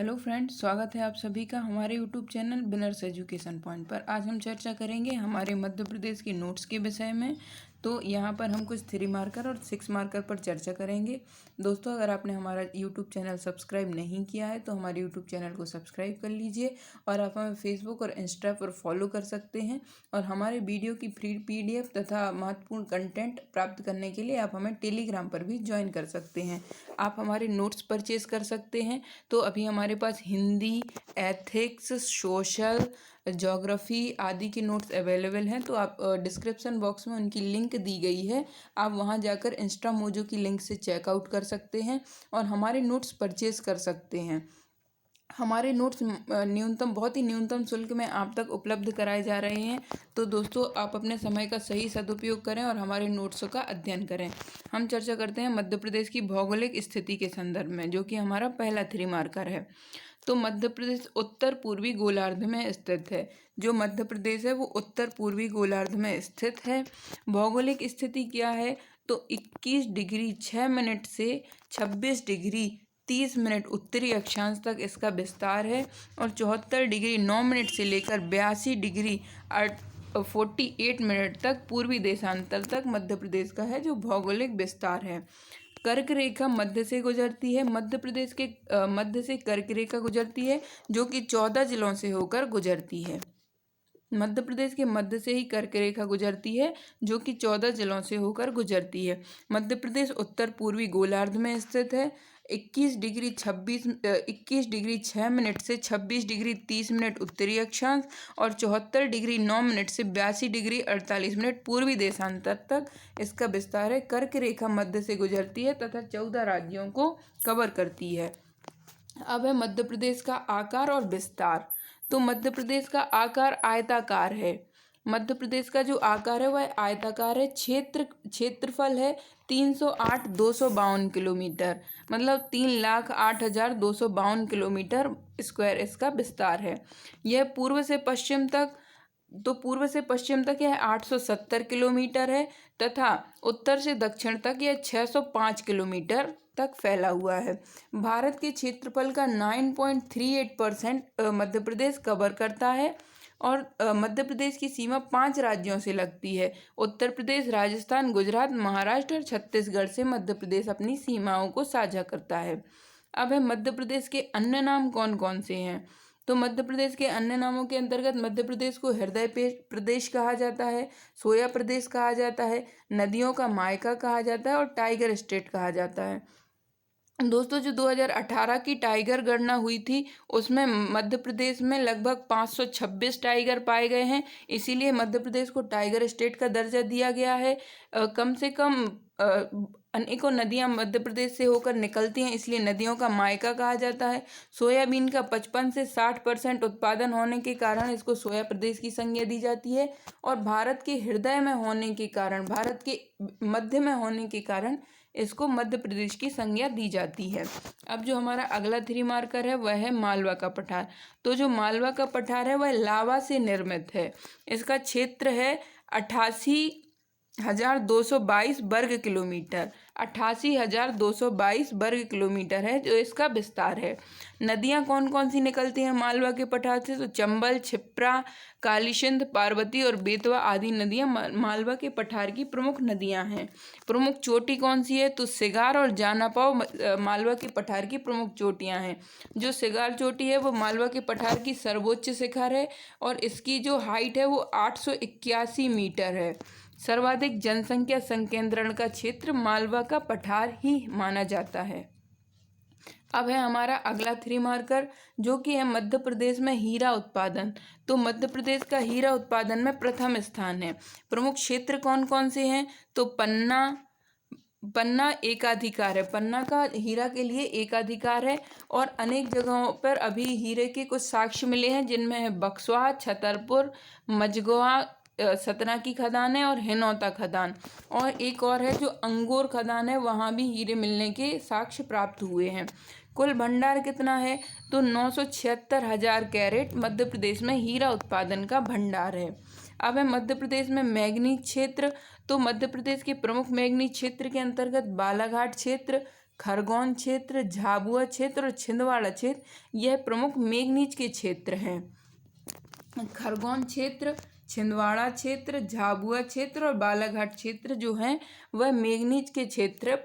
Hello friends, स्वागत है आप सभी का हमारे यूट्यूब चैनल बिनर्स एजुकेशन पॉइंट पर। आज हम चर्चा करेंगे हमारे मध्य प्रदेश के नोट्स के विषय में। तो यहाँ पर हम कुछ 3 मार्कर और 6 मार्कर पर चर्चा करेंगे। दोस्तों, अगर आपने हमारा यूट्यूब चैनल सब्सक्राइब नहीं किया है तो हमारे यूट्यूब चैनल को सब्सक्राइब कर लीजिए और आप हमें फेसबुक और इंस्टा पर फॉलो कर सकते हैं। और हमारे वीडियो की फ्री PDF तथा महत्वपूर्ण कंटेंट प्राप्त करने के लिए आप हमें टेलीग्राम पर भी ज्वाइन कर सकते हैं। आप हमारे नोट्स परचेज कर सकते हैं। तो अभी हमारे पास हिंदी, एथिक्स, सोशल, ज्योग्राफी आदि के नोट्स अवेलेबल हैं। तो आप डिस्क्रिप्शन बॉक्स में उनकी लिंक दी गई है, आप वहां जाकर इंस्टा मोजो की लिंक से चेकआउट कर सकते हैं और हमारे नोट्स परचेज कर सकते हैं। हमारे नोट्स बहुत ही न्यूनतम शुल्क में आप तक उपलब्ध कराए जा रहे हैं। तो दोस्तों, आप अपने समय का सही सदुपयोग करें और हमारे नोट्सों का अध्ययन करें। हम चर्चा करते हैं मध्य प्रदेश की भौगोलिक स्थिति के संदर्भ में, जो कि हमारा पहला 3 मार्कर है। तो मध्य प्रदेश उत्तर पूर्वी गोलार्ध में स्थित है। जो मध्य प्रदेश है वो उत्तर पूर्वी गोलार्ध में स्थित है। भौगोलिक स्थिति क्या है? तो 21 डिग्री 6 मिनट से 26 डिग्री 30 मिनट उत्तरी अक्षांश तक इसका विस्तार है और 74 डिग्री 9 मिनट से लेकर 82 डिग्री 48 मिनट तक पूर्वी देशांतर तक मध्य प्रदेश का है जो भौगोलिक विस्तार है। कर्क रेखा मध्य से गुजरती है। मध्य प्रदेश के मध्य से कर्क रेखा गुजरती है जो कि 14 जिलों से होकर गुजरती है। मध्य प्रदेश के मध्य से ही कर्क रेखा गुजरती है जो कि 14 जिलों से होकर गुजरती है। मध्य प्रदेश उत्तर पूर्वी गोलार्ध में स्थित है। 21 डिग्री 6 मिनट से 26 डिग्री 30 मिनट उत्तरी अक्षांश और 74 डिग्री 9 मिनट से 82 डिग्री 48 मिनट पूर्वी देशांतर तक इसका विस्तार है। कर्क रेखा मध्य से गुजरती है तथा 14 राज्यों को कवर करती है। अब है मध्य प्रदेश का आकार और विस्तार। तो मध्य प्रदेश का आकार आयताकार है। मध्य प्रदेश का जो आकार है वह आयताकार है। क्षेत्रफल है 308,252 किलोमीटर, मतलब 3,08,252 किलोमीटर स्क्वायर इसका विस्तार है। यह पूर्व से पश्चिम तक यह 870 किलोमीटर है तथा उत्तर से दक्षिण तक यह 605 किलोमीटर तक फैला हुआ है। भारत के क्षेत्रफल का 9.38% मध्य प्रदेश कवर करता है और मध्य प्रदेश की सीमा 5 राज्यों से लगती है। उत्तर प्रदेश, राजस्थान, गुजरात, महाराष्ट्र और छत्तीसगढ़ से मध्य प्रदेश अपनी सीमाओं को साझा करता है। अब है मध्य प्रदेश के अन्य नाम कौन कौन से हैं। तो मध्य प्रदेश के अन्य नामों के अंतर्गत मध्य प्रदेश को हृदय प्रदेश कहा जाता है, सोया प्रदेश कहा जाता है, नदियों का मायका कहा जाता है और टाइगर स्टेट कहा जाता है। दोस्तों, जो 2018 की टाइगर गणना हुई थी उसमें मध्य प्रदेश में लगभग 526 टाइगर पाए गए हैं, इसीलिए मध्य प्रदेश को टाइगर स्टेट का दर्जा दिया गया है। कम से कम अनेकों नदियां मध्य प्रदेश से होकर निकलती हैं, इसलिए नदियों का मायका कहा जाता है। सोयाबीन का 55 से 60% उत्पादन होने के कारण इसको सोया प्रदेश की संज्ञा दी जाती है और भारत के हृदय में होने के कारण, भारत के मध्य में होने के कारण इसको मध्य प्रदेश की संज्ञा दी जाती है। अब जो हमारा अगला 3 मार्कर है वह है मालवा का पठार। तो जो मालवा का पठार है वह लावा से निर्मित है। इसका क्षेत्र है 88,222 वर्ग किलोमीटर। 88,222 वर्ग किलोमीटर है जो इसका विस्तार है। नदियां कौन कौन सी निकलती हैं मालवा के पठार से? तो चंबल, क्षिप्रा, कालीसिंध, पार्वती और बेतवा आदि नदियां मालवा के पठार की प्रमुख नदियां हैं। प्रमुख चोटी कौन सी है? तो सिगार और जानापाव मालवा के पठार की प्रमुख चोटियां हैं। जो सिगार चोटी है वो मालवा के पठार की सर्वोच्च शिखर है और इसकी जो हाइट है वो 881 मीटर है। सर्वाधिक जनसंख्या संकेंद्रण का क्षेत्र मालवा का पठार ही माना जाता है। अब है हमारा अगला 3 मार्कर जो कि है मध्य प्रदेश में हीरा उत्पादन। तो मध्य प्रदेश का हीरा उत्पादन में प्रथम स्थान है। प्रमुख क्षेत्र कौन कौन से हैं? तो पन्ना एकाधिकार है। पन्ना का हीरा के लिए एकाधिकार है और अनेक जगहों पर अभी हीरे के कुछ साक्ष्य मिले हैं, जिनमें है बक्सवा, छतरपुर, मझगवा, सतना की खदान है और हिनौता खदान, और एक और है जो अंगोर खदान है, वहाँ भी हीरे मिलने के साक्ष्य प्राप्त हुए हैं। कुल भंडार कितना है? तो 976,000 कैरेट मध्य प्रदेश में हीरा उत्पादन का भंडार है। अब है मध्य प्रदेश में मैग्नीज क्षेत्र। तो मध्य प्रदेश के प्रमुख मैग्नीज क्षेत्र के अंतर्गत बालाघाट क्षेत्र, खरगोन क्षेत्र, झाबुआ क्षेत्र और छिंदवाड़ा क्षेत्र यह प्रमुख मैंगनीज के क्षेत्र हैं। खरगोन क्षेत्र, छिंदवाड़ा क्षेत्र, झाबुआ क्षेत्र और बालाघाट क्षेत्र जो हैं वह मैंगनीज के क्षेत्र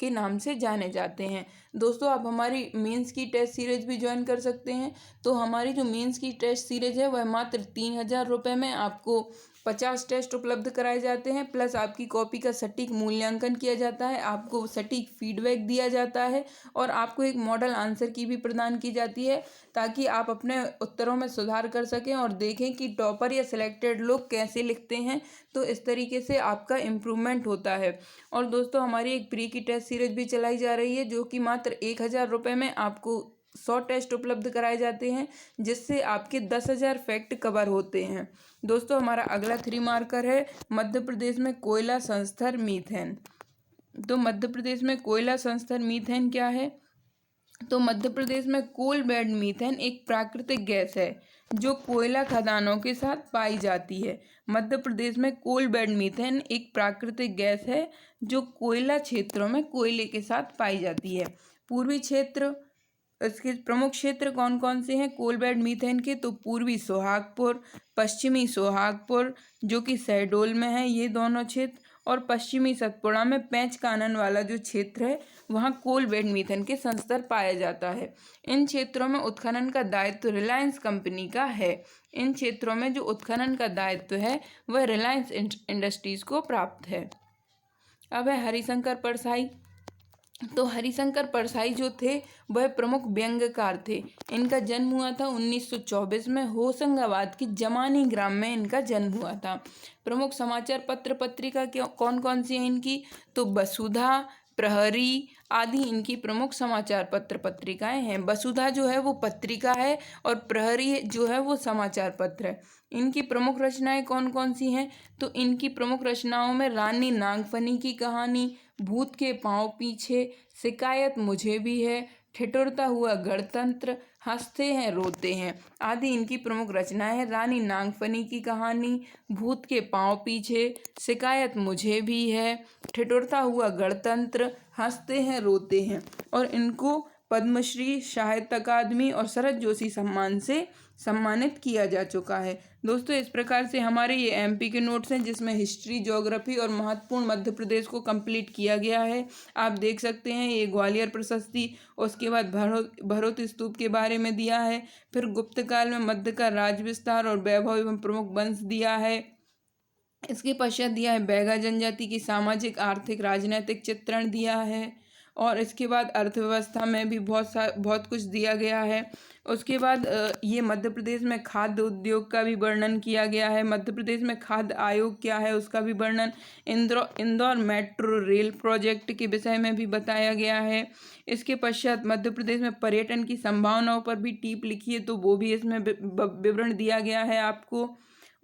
के नाम से जाने जाते हैं। दोस्तों, आप हमारी मेंस की टेस्ट सीरीज भी ज्वाइन कर सकते हैं। तो हमारी जो मेंस की टेस्ट सीरीज है वह मात्र 3,000 रुपये में आपको 50 टेस्ट उपलब्ध कराए जाते हैं, प्लस आपकी कॉपी का सटीक मूल्यांकन किया जाता है, आपको सटीक फीडबैक दिया जाता है और आपको एक मॉडल आंसर की भी प्रदान की जाती है, ताकि आप अपने उत्तरों में सुधार कर सकें और देखें कि टॉपर या सिलेक्टेड लोग कैसे लिखते हैं। तो इस तरीके से आपका इम्प्रूवमेंट होता है। और दोस्तों, हमारी एक प्री की टेस्ट सीरीज भी चलाई जा रही है, जो कि मात्र 1,000 रुपये में आपको 100 टेस्ट उपलब्ध कराए जाते हैं, जिससे आपके 10,000 फैक्ट कवर होते हैं। दोस्तों, हमारा अगला 3 मार्कर है मध्य प्रदेश में कोयला संस्थर मीथेन। तो मध्य प्रदेश में कोयला संस्थर मीथेन क्या है? तो मध्य प्रदेश में कोल बेड मीथेन एक प्राकृतिक गैस है जो कोयला खदानों के साथ पाई जाती है। मध्य प्रदेश में कोल बेड मीथेन एक प्राकृतिक गैस है जो कोयला क्षेत्रों में कोयले के साथ पाई जाती है। पूर्वी क्षेत्र, इसके प्रमुख क्षेत्र कौन कौन से हैं कोल बेड मीथेन के? तो पूर्वी सोहागपुर, पश्चिमी सोहागपुर जो कि शहडोल में है, ये दोनों क्षेत्र, और पश्चिमी सतपुड़ा में पेंच कानन वाला जो क्षेत्र है वहाँ कोल बेड मीथेन के संस्तर पाया जाता है। इन क्षेत्रों में उत्खनन का दायित्व रिलायंस कंपनी का है। इन क्षेत्रों में जो उत्खनन का दायित्व है वह रिलायंस इंडस्ट्रीज को प्राप्त है। अब है हरिशंकर परसाई। तो हरिशंकर परसाई जो थे वह प्रमुख व्यंग्यकार थे। इनका जन्म हुआ था 1924 में होशंगाबाद की जमानी ग्राम में इनका जन्म हुआ था। प्रमुख समाचार पत्र पत्रिका कौन कौन सी हैं इनकी? तो वसुधा, प्रहरी आदि इनकी प्रमुख समाचार पत्र पत्रिकाएं हैं। वसुधा जो है वो पत्रिका है और प्रहरी जो है वो समाचार पत्र है। इनकी प्रमुख रचनाएं कौन कौन सी हैं? तो इनकी प्रमुख रचनाओं में रानी नागफनी की कहानी, भूत के पांव पीछे, शिकायत मुझे भी है, ठिठुरता हुआ गणतंत्र, हंसते हैं रोते हैं आदि इनकी प्रमुख रचनाएं हैं। रानी नागफनी की कहानी, भूत के पांव पीछे, शिकायत मुझे भी है, ठिठुरता हुआ गणतंत्र, हंसते हैं रोते हैं। और इनको पद्मश्री, साहित्य अकादमी और शरद जोशी सम्मान से सम्मानित किया जा चुका है। दोस्तों, इस प्रकार से हमारे ये एमपी के नोट्स हैं जिसमें हिस्ट्री, ज्योग्राफी और महत्वपूर्ण मध्य प्रदेश को कंप्लीट किया गया है। आप देख सकते हैं ये ग्वालियर प्रशस्ति, उसके बाद भरोत स्तूप के बारे में दिया है, फिर गुप्त काल में मध्य का राज विस्तार और वैभव एवं प्रमुख वंश दिया है। इसके पश्चात दिया है बैगा जनजाति की सामाजिक, आर्थिक, राजनीतिक चित्रण दिया है। और इसके बाद अर्थव्यवस्था में भी बहुत कुछ दिया गया है। उसके बाद ये मध्य प्रदेश में खाद्य उद्योग का भी वर्णन किया गया है। मध्य प्रदेश में खाद्य आयोग क्या है उसका भी वर्णन, इंदौर मेट्रो रेल प्रोजेक्ट के विषय में भी बताया गया है। इसके पश्चात मध्य प्रदेश में पर्यटन की संभावनाओं पर भी टिप लिखी है, तो वो भी इसमें विवरण दिया गया है आपको।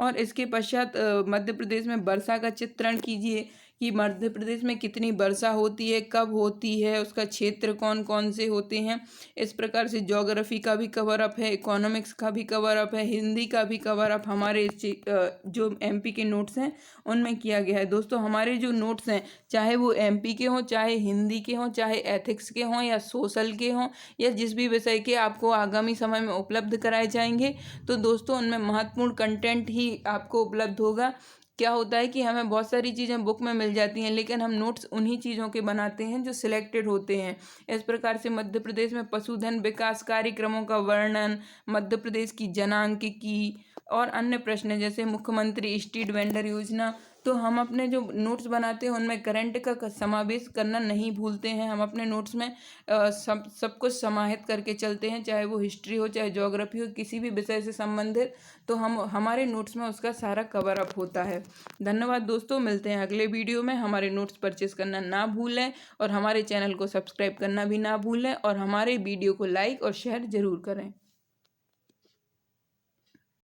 और इसके पश्चात मध्य प्रदेश में वर्षा का चित्रण कीजिए कि मध्य प्रदेश में कितनी वर्षा होती है, कब होती है, उसका क्षेत्र कौन कौन से होते हैं। इस प्रकार से ज्योग्राफी का भी कवर अप है, इकोनॉमिक्स का भी कवर अप है, हिंदी का भी कवर अप हमारे जो एमपी के नोट्स हैं उनमें किया गया है। दोस्तों, हमारे जो नोट्स हैं चाहे वो एमपी के हों, चाहे हिंदी के हों, चाहे एथिक्स के हों या सोशल के हों या जिस भी विषय के आपको आगामी समय में उपलब्ध कराए जाएंगे, तो दोस्तों उनमें महत्वपूर्ण कंटेंट ही आपको उपलब्ध होगा। क्या होता है कि हमें बहुत सारी चीज़ें बुक में मिल जाती हैं, लेकिन हम नोट्स उन्हीं चीज़ों के बनाते हैं जो सिलेक्टेड होते हैं। इस प्रकार से मध्य प्रदेश में पशुधन विकास कार्यक्रमों का वर्णन, मध्य प्रदेश की जनांकिकी और अन्य प्रश्न जैसे मुख्यमंत्री स्ट्रीट वेंडर योजना, तो हम अपने जो नोट्स बनाते हैं उनमें करंट का समावेश करना नहीं भूलते हैं। हम अपने नोट्स में सब कुछ समाहित करके चलते हैं, चाहे वो हिस्ट्री हो, चाहे ज्योग्राफी हो, किसी भी विषय से संबंधित, तो हमारे नोट्स में उसका सारा कवर अप होता है। धन्यवाद दोस्तों, मिलते हैं अगले वीडियो में। हमारे नोट्स परचेस करना ना भूलें और हमारे चैनल को सब्सक्राइब करना भी ना भूलें और हमारे वीडियो को लाइक और शेयर ज़रूर करें।